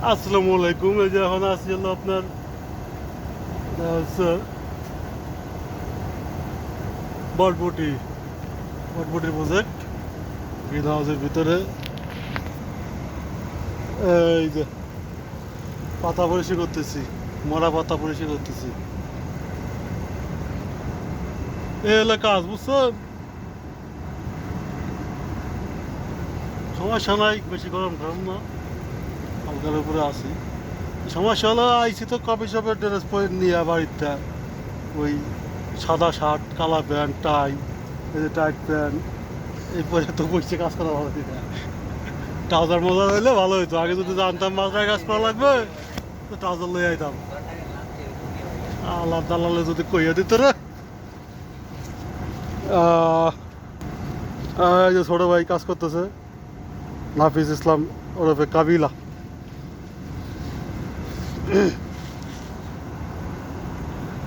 আসসালামু আলাইকুম। এই যে এখন আসছি হলো আপনার হচ্ছে বটবটি বটবটির প্রজেক্ট গ্রিন হাউসের ভিতরে। এই যে পাতা পরিষ্কার করতেছি, মরা পাতা পরিষ্কার করতেছি। এই হলো কাজ, বুঝছেন? সমস্যা নাই, বেশি গরম গরম না, হালকার উপরে আসি। সমস্যা হলো আইসি তো কফি শপের ড্রেস পরে নিয়ে বাড়িতে, ওই সাদা শার্ট, কালা প্যান্ট, টাই, এই যে টাইট প্যান্ট, এই পরে তো বসে কাজ করা ভালো দিনে। ট্রাউজার মোজা হইলে ভালো হইতো, আগে যদি জানতাম মাথায় কাজ করা লাগবে তো ট্রাউজার লই আইতাম। আল্লাহ দালালে যদি কইয়া দিত রে। এই যে ছোট ভাই কাজ করতেছে, নাফিজ ইসলাম ওরফে কাবিলা।